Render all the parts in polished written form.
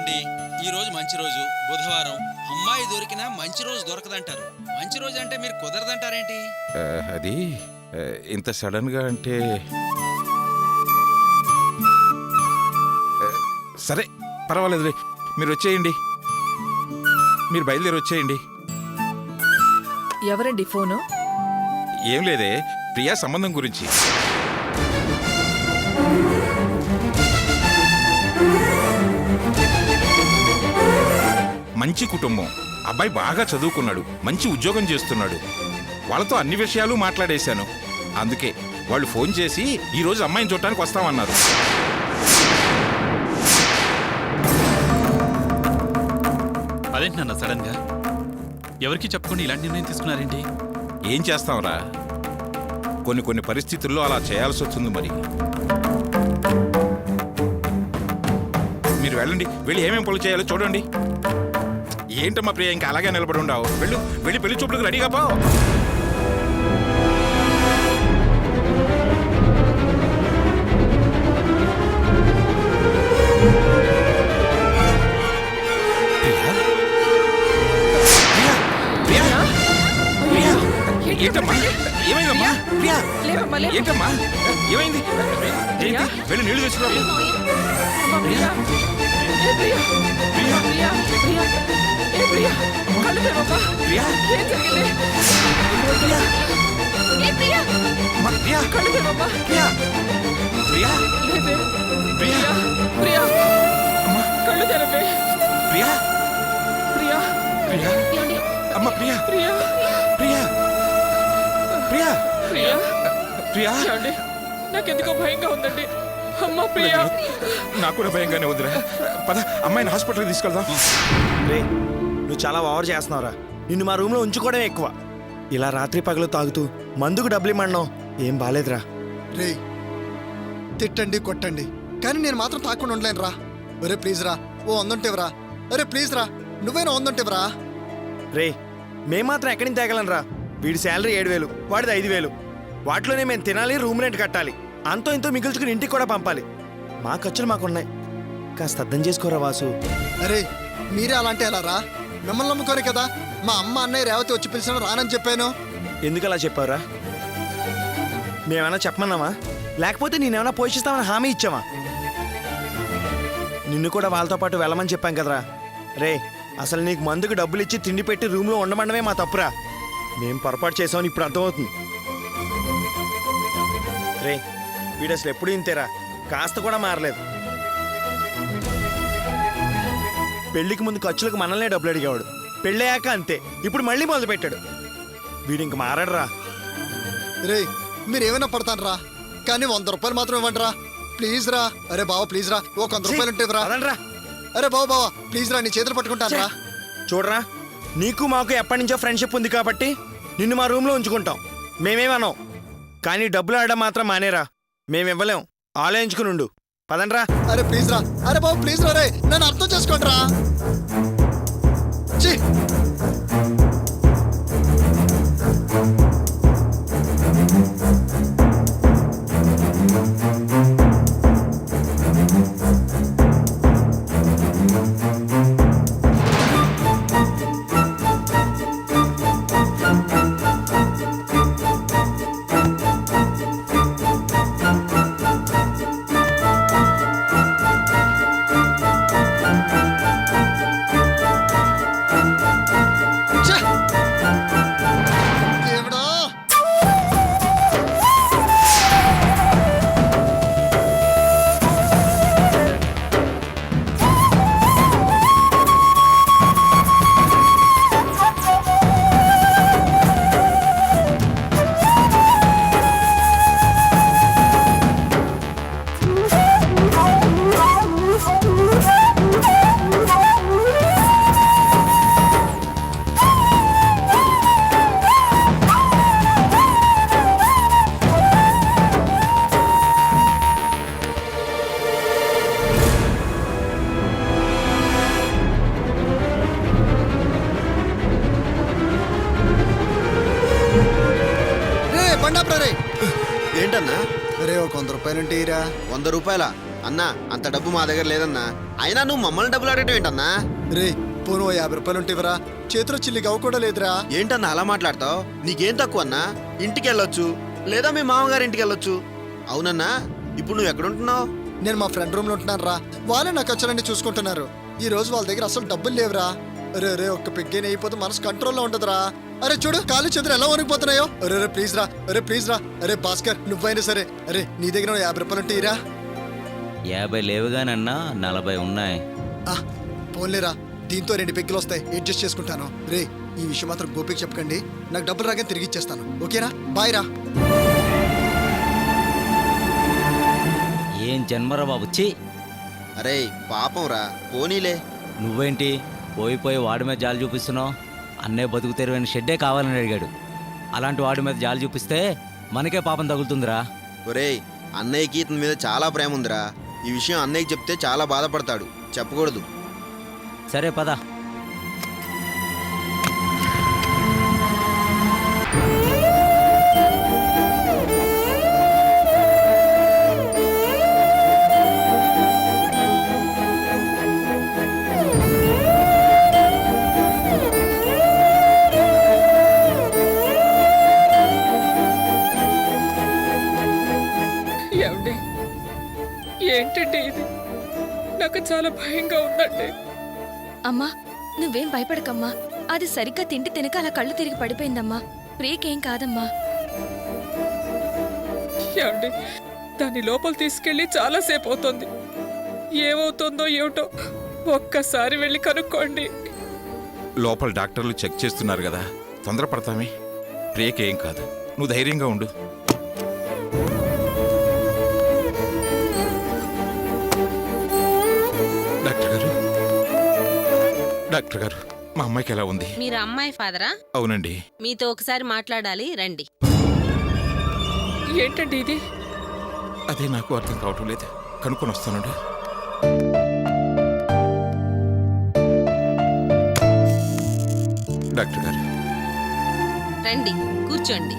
ఏమండి, ఈ రోజు మంచి రోజు, బుధవారం. అమ్మాయి దొరికినా మంచి రోజు దొరకదంటారు. మంచి రోజు అంటే మీరు కుదరదంటారేంటి? అది ఇంత సడన్ గా అంటే సరే పర్వాలేదు, మీరు వచ్చేయండి, మీరు బయలుదేరి వచ్చేయండి. ఎవరండి ఫోను? ఏం లేదే, ప్రియా సంబంధం గురించి. మంచి కుటుంబం, అబ్బాయి బాగా చదువుకున్నాడు, మంచి ఉద్యోగం చేస్తున్నాడు. వాళ్ళతో అన్ని విషయాలు మాట్లాడేశాను. అందుకే వాళ్ళు ఫోన్ చేసి ఈరోజు అమ్మాయిని చూడటానికి వస్తామన్నారు. అదేంటి నాన్న సడన్ గా ఎవరికి చెప్పకుండా ఇలాంటి నిర్ణయం తీసుకున్నారేంటి? ఏం చేస్తాంరా, కొన్ని పరిస్థితుల్లో అలా చేయాల్సి వస్తుంది. మరి మీరు వెళ్ళండి, వెళ్ళి ఏమేం పనులు చేయాలో చూడండి. ఏంటమ్మా ప్రియ, ఇంకా అలాగే నిలబడి ఉండవు. వెళ్ళి పెళ్లి చూపులకు రెడీగా పో. ఏంటమ్మా, ఏమైందమ్మా ప్రియా? ఏంటమ్మా ఏమైంది? వెళ్ళి నీళ్లు తెచ్చుకో. ప్రియా అమ్మ ప్రియా, ప్రియా ప్రియా ప్రియా, నాకెందుకో భయంగా ఉందండి. అమ్మా ప్రియా. నాకు కూడా భయంగానే వద్దురా. పద అమ్మాయిని హాస్పిటల్కి తీసుకెళ్దాం. రే, నువ్వు చాలా ఓవర్ చేస్తున్నావురా. నిన్ను మా రూమ్లో ఉంచుకోవడమే ఎక్కువ. ఇలా రాత్రి పగలు తాగుతూ మందుకు డబ్బులు ఇమ్మన్నావు, ఏం బాలేదురా. రే, తిట్టండి కొట్టండి కానీ నేను మాత్రం తాకుండా ఉండలేను రా. ఒరే ప్లీజ్ రా, ఓ వందంటేవరా. అరే ప్లీజ్ రా, నువ్వేనా వందంటేవరా. రే, మేం మాత్రం ఎక్కడి నుంచి తేగలనరా? వీడి శాలరీ 7,000, వాడిది 5,000. వాటిలోనే మేము తినాలి, రూమ్ రెంట్ కట్టాలి, అంతో ఇంతో మిగుల్చుకుని ఇంటికి కూడా పంపాలి. మా ఖర్చులు మాకున్నాయి, కాస్త అర్థం చేసుకోరా వాసు. అరే మీరే అలాంటి ఎలా రా? మిమ్మల్ని నమ్ముకోరే కదా మా అమ్మ అన్నయ్య రేవతి వచ్చి పిలిచిన రానని చెప్పాను. ఎందుకు అలా చెప్పావురా? మేమేమైనా చెప్పమన్నామా? లేకపోతే నేనేమైనా పోషిస్తామని హామీ ఇచ్చామా? నిన్ను కూడా వాళ్ళతో పాటు వెళ్ళమని చెప్పాం కదరా. రే, అసలు నీకు మందుకు డబ్బులు ఇచ్చి తిండి పెట్టి రూమ్లో ఉండమండమే మా తప్పురా. మేం పొరపాటు చేసామని ఇప్పుడు అర్థమవుతుంది. రే, వీడు అసలు ఎప్పుడు ఇంతేరా, కాస్త కూడా మారలేదు. పెళ్లికి ముందు ఖర్చులకు మనల్నే డబ్బులు అడిగేవాడు, పెళ్ళయ్యాక అంతే. ఇప్పుడు మళ్ళీ మొదలు పెట్టాడు. వీడు ఇంక మారాడురా. రే, మీరేమైనా పడతాను రా, కానీ 100 రూపాయలు మాత్రం ఇవ్వండి రా ప్లీజ్ రా. అరే బావ ప్లీజ్ రా, ఒక 100 రూపాయలు ఉంటే రా. అరే బావ ప్లీజ్ రా, నీ చేతులు పట్టుకుంటాను రా. చూడరా, నీకు మాకు ఎప్పటి నుంచో ఫ్రెండ్షిప్ ఉంది కాబట్టి నిన్ను మా రూమ్లో ఉంచుకుంటాం, మేమేమన్నాం. కానీ డబ్బులు ఆడడం మాత్రం మానేరా, మేమివ్వలేం. ఆలోచించుకుని ఉండు, పదండ్రా. అరే ప్లీజ్ రా, అరే బాబు ప్లీజ్ రా, రే నన్ను అర్థం చేసుకోండి రా. ఏంటన్నా? రే ఒక 100 రూపాయలు ఉంటే ఇరా. 100 రూపాయల? అన్నా అంత డబ్బు మా దగ్గర లేదన్నా. అయినా నువ్వు మమ్మల్ని డబ్బులు అడగటం ఏంటన్నా? రే పోను 50 రూపాయలు ఉంటేవరా, చేతిలో చిల్లి గవ్వ కూడా లేదురా. ఏంటన్నా అలా మాట్లాడతావు? నీకేం తక్కువ అన్నా? ఇంటికి వెళ్ళొచ్చు, లేదా మీ మామగారి ఇంటికి వెళ్ళొచ్చు. అవునన్నా, ఇప్పుడు నువ్వు ఎక్కడుంటున్నావు? నేను మా ఫ్రెండ్ రూమ్ లో ఉంటున్నాను రా. వాళ్ళే నా ఖర్చులన్నీ చూసుకుంటున్నారు. ఈ రోజు వాళ్ళ దగ్గర అసలు డబ్బులు లేవురా. అరే రే ఒక్క పెగ్గేని అయిపోతే మనసు కంట్రోల్లో ఉండదురా. అరే చూడు కాలు చేతులు ఎలా వణికిపోతున్నాయో. అరే రే ప్లీజ్ రా, అరే ప్లీజ్ రా. అరే భాస్కర్ నువ్వైనా సరే, అరే నీ దగ్గర 50 రూపాయలు ఉంటే ఇరా. 50 లేవుగానన్నా 40 ఉన్నాయి. పోన్లేరా, దీంతో 2 పెగ్గులు వస్తాయి, అడ్జస్ట్ చేసుకుంటాను. రే ఈ విషయం మాత్రం గోపికి చెప్పకండి. నాకు డబ్బులు రాగానే తిరిగి ఇచ్చేస్తాను. ఓకేనా? బాయ్ రా. ఏం జన్మరా బాబు, ఛీ! అరే పాపం రా, పోనీలే. నువ్వేంటి పోయి వాడి మీద జాలి చూపిస్తున్నావు? అన్నయ్య బతుకు తెరువైన షెడ్డే కావాలని అడిగాడు. అలాంటి వాడి మీద జాలి చూపిస్తే మనకే పాపం తగులుతుందిరా. ఒరేయ్, అన్నయ్యకి ఇతని మీద చాలా ప్రేమ ఉందిరా. ఈ విషయం అన్నయ్యకి చెప్తే చాలా బాధపడతాడు. చెప్పకూడదు. సరే పద. ఏమండి, ఏంటండి ఇది? నాకు చాలా భయంగా ఉందండి. అమ్మా నువ్వేం భయపడకమ్మా. అది సరిగ్గా తిండి తినక అలా కళ్ళు తిరిగి పడిపోయిందమ్మా. ప్రియకేం కాదమ్మా. ఏమండి, దాన్ని లోపల తీసుకెళ్లి చాలాసేపు అవుతుంది. ఏమవుతుందో ఏమిటో ఒక్కసారి వెళ్ళి కనుక్కోండి. లోపల డాక్టర్లు చెక్ చేస్తున్నారు కదా, తొందరపడతామే. ప్రియకి ఏం కాదు, నువ్వు ధైర్యంగా ఉండు. డాక్టర్ గారు, మా అమ్మాయికి ఎలా ఉంది? మీరు అమ్మాయి ఫాదరా? అవునండి. మీతో ఒకసారి మాట్లాడాలి, రండి. ఏంటండి ఇది? అదే నాకు అర్థం కావటం లేదు. కనుక్కొని వస్తానండి. డాక్టర్ గారు రండి, కూర్చోండి.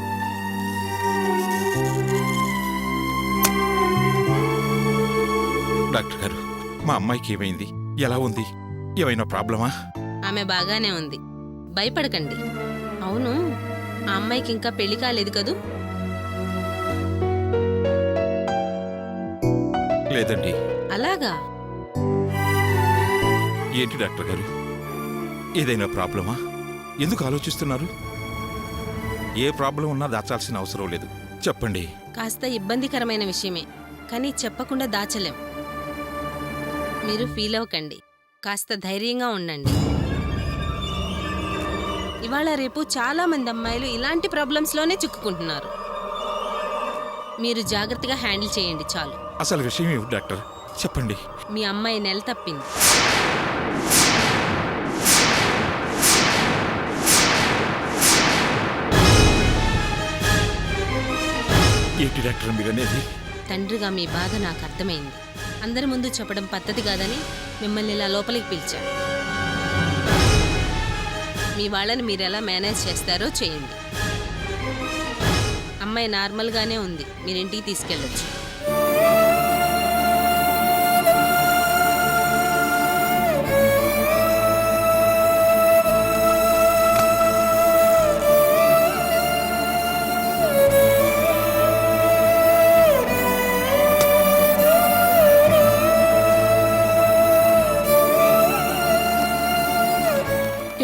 డాక్టర్ గారు, మా అమ్మాయికి ఏమైంది? ఎలా ఉంది? ఏమైనా ప్రాబ్లమా? ఆమె బాగానే ఉంది, భయపడకండి. అవును, ఆ అమ్మాయికి ఇంకా పెళ్లి కాలేదు కదూ? లేదండి. అలాగా? ఏంటి డాక్టర్ గారు, ఏదైనా ప్రాబ్లమా? ఎందుకు ఆలోచిస్తున్నారు? ఏ ప్రాబ్లం ఉన్నా దాచాల్సిన అవసరం లేదు, చెప్పండి. కాస్త ఇబ్బందికరమైన విషయమే, కానీ చెప్పకుండా దాచలేం. మీరు ఫీల్ అవ్వకండి, కాస్త ధైర్యంగా ఉండండి. ఇవాళ రేపు చాలా మంది అమ్మాయిలు ఇలాంటి ప్రాబ్లమ్స్లోనే చిక్కుకుంటున్నారు. మీరు జాగ్రత్తగా హ్యాండిల్ చేయండి చాలు. అసలు విషయం ఏమిటి డాక్టర్, చెప్పండి. మీ అమ్మాయి నెల తప్పింది. ఏంటి డాక్టర్ మీరు అనేది? తండ్రిగా మీ బాధ నాకు అర్థమైంది. అందరి ముందు చెప్పడం పద్ధతి కాదని మిమ్మల్ని ఇలా లోపలికి పిలిచాను. మీ వాళ్ళని మీరు ఎలా మేనేజ్ చేస్తారో చేయండి. అమ్మాయి నార్మల్గానే ఉంది, మీరింటికి తీసుకెళ్ళొచ్చు.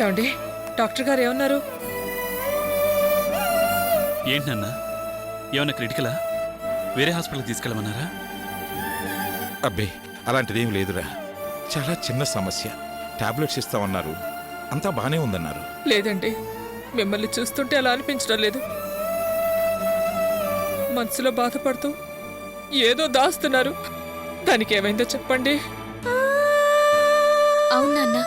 ఏమండి, డాక్టర్ గారు ఏమన్నారు? ఏంటన్నా, ఏమన్నా క్రిటికలా? వేరే హాస్పిటల్కి తీసుకెళ్ళమన్నారా? అబ్బే అలాంటిదేం లేదురా, చాలా చిన్న సమస్య. టాబ్లెట్స్ ఇస్తామన్నారు, అంతా బానే ఉందన్నారు. లేదండి, మిమ్మల్ని చూస్తుంటే అలా అనిపించడం లేదు. మనసులో బాధపడుతూ ఏదో దాస్తున్నారు. దానికి ఏమైందో చెప్పండి. అవునన్నా,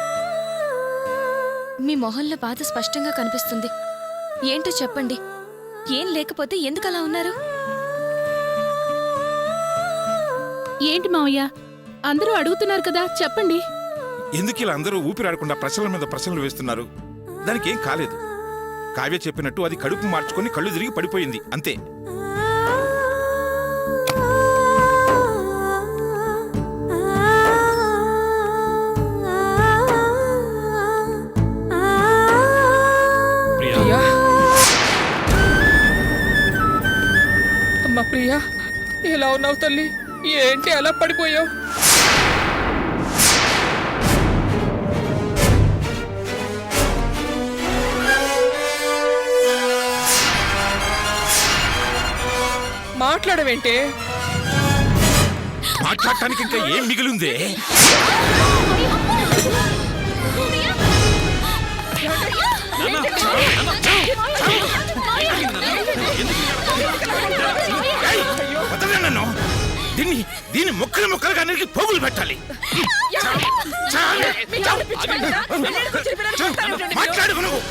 మీ మొహంలో బాధ స్పష్టంగా కనిపిస్తుంది. ఏంటో చెప్పండి. ఏం లేకపోతే ఎందుకు అలా ఉన్నారు? ఏంటి మావయ్య, అందరూ అడుగుతున్నారు కదా, చెప్పండి. ఎందుకు ఇలా అందరూ ఊపిరాడకుండా ప్రశ్నల మీద ప్రశ్నలు వేస్తున్నారు? దానికి ఏం కాలేదు. కావ్య చెప్పినట్టు అది కడుపు మార్చుకొని కళ్ళు తిరిగి పడిపోయింది, అంతే. ఉన్నావు తల్లి? ఏంటి అలా పడిపోయావు? మాట్లాడవేంటే? మాట్లాడటానికి ఇంకా ఏం మిగిలిందే? వదలే నన్ను. దీన్ని ముక్కలు ముక్కలుగా అన్నిటికీ పోగులు పెట్టాలి. మాట్లాడుకు నువ్వు.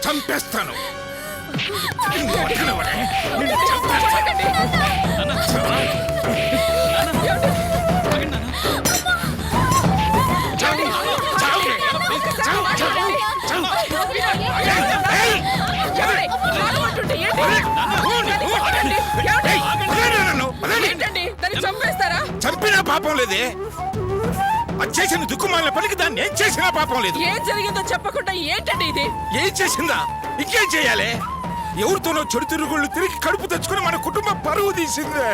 చంపేస్తాను. చంపినా పాపం లేదే. అది చేసిన దుఃఖమాలిన పనికి దాన్ని ఏం చేసినా పాపం లేదు. ఏం జరిగిందో చెప్పకుండా ఏంటండి ఇది? ఏం చేసిందా? ఇంకేం చేయాలి? ఎవరితోనో చెడు తిరుగుళ్ళు తిరిగి కడుపు తెచ్చుకుని మన కుటుంబ పరువు తీసిందే.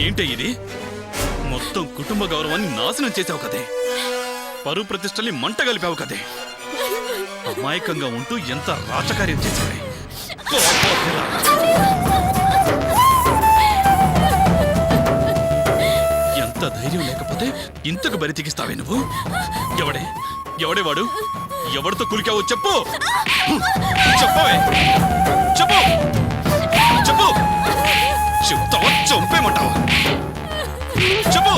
ఏంటే ఇది? మొత్తం కుటుంబ గౌరవాన్ని నాశనం చేసావు కదే. పరువు ప్రతిష్టల్ని మంట కలిపావు కదే. అమాయకంగా ఉంటూ ఎంత రాచకార్యం చేసావే. ఎంత ధైర్యం లేకపోతే ఇంతకు బరి తెగిస్తావే నువ్వు? ఎవడే వాడు? ఎవరితో కులికావో చెప్పు. చెప్పవే, చెప్పు. చెప్పు. చెప్తావా? చంపేమంటావా? చెప్పు.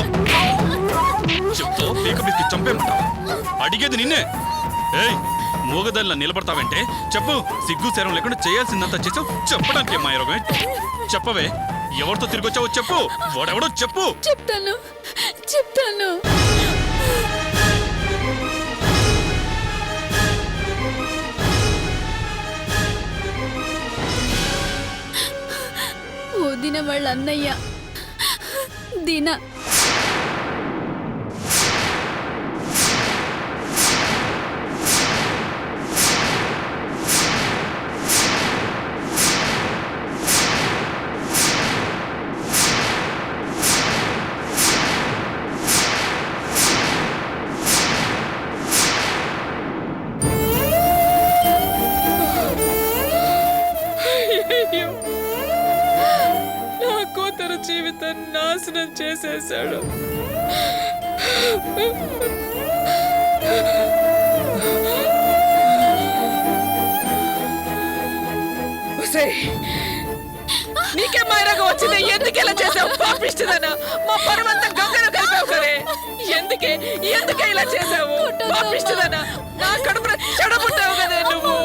చెప్తావా? పీక మీదకి చంపేమంటావా? అడిగేది నిన్నే. ఏయ్, మూగదల్లా నిలబడతావంటే చెప్పు. సిగ్గు శరం లేకుండా చేయాల్సిందంతా చేసావు. చెప్పడానికి ఏం మాయరోగమే? చెప్పవే, ఎవరితో తిరిగి వచ్చావో చెప్పు. వాడెవడో చెప్పు. చెప్తాను. వదిన వాళ్ళ అన్నయ్య దీనా. అయ్యో, నా కూతురు జీవితాన్ని నాశనం చేసేశాడు. నీకే మైరాగా వచ్చింది. ఎందుకు ఇలా చేసావు? పాపిస్తుందనా? మా పరువంతా గంగలో కలిపావు కదే. ఎందుకే ఇలా చేసావు? పాపిస్తుందనా? నా కడుపున చెడబుట్టావు కదే నువ్వు.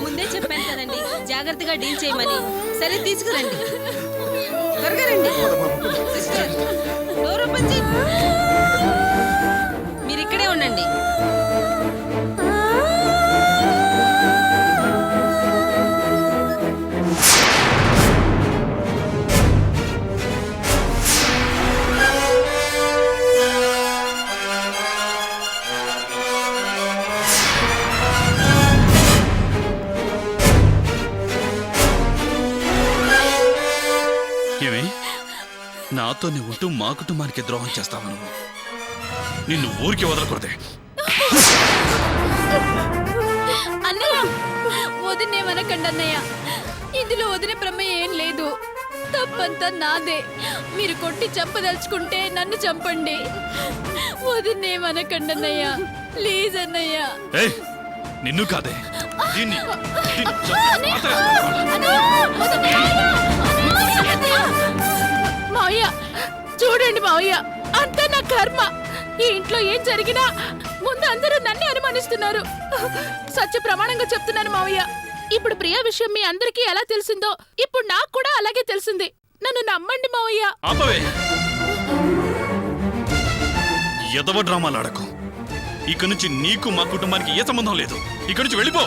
ముందే చెప్పాను కదండి, జాగ్రత్తగా డీల్ చేయమని. సరే, తీసుకురండి. త్వరగా రండి. సిస్టర్, డోర్ ఓపెన్ చేయి. మీరు ఇక్కడే ఉండండి. మాతోనే ఉంటూ మా కుటుంబానికి ద్రోహం చేస్తావా నువ్వు? నిన్ను ఊరికి వదలకూడదే. అన్నయ్య వదినేమనకండి అన్నయ్య, ఇందులో వదిన ప్రమేయం ఏం లేదు. తప్పంతా నాదే. మీరు కొట్టి చంపదలుచుకుంటే నన్ను చంపండి. వదినేమనకండి అన్నయ్య, ప్లీజ్ అన్నయ్య. ఏయ్, నిన్ను కాదే దీన్ని మావయ్య చూడండి మావయ్య, అంతా నా కర్మ. ఈ ఇంట్లో ఏం జరిగినా ముందు అందరూ నన్నే అనుమానిస్తున్నారు. సత్య ప్రమాణంగా చెప్తున్నాను మావయ్య, ఇప్పుడు ప్రియా విషయం మీ అందరికీ ఎలా తెలిసిందో ఇప్పుడు నాకు కూడా అలాగే తెలిసింది. నన్ను నమ్మండి మావయ్య. ఆపవే, ఎదవ డ్రామాలు ఆడకు. ఇక నుంచి నీకు మా కుటుంబానికి ఏ సంబంధం లేదు. ఇక నుంచి వెళ్ళిపో.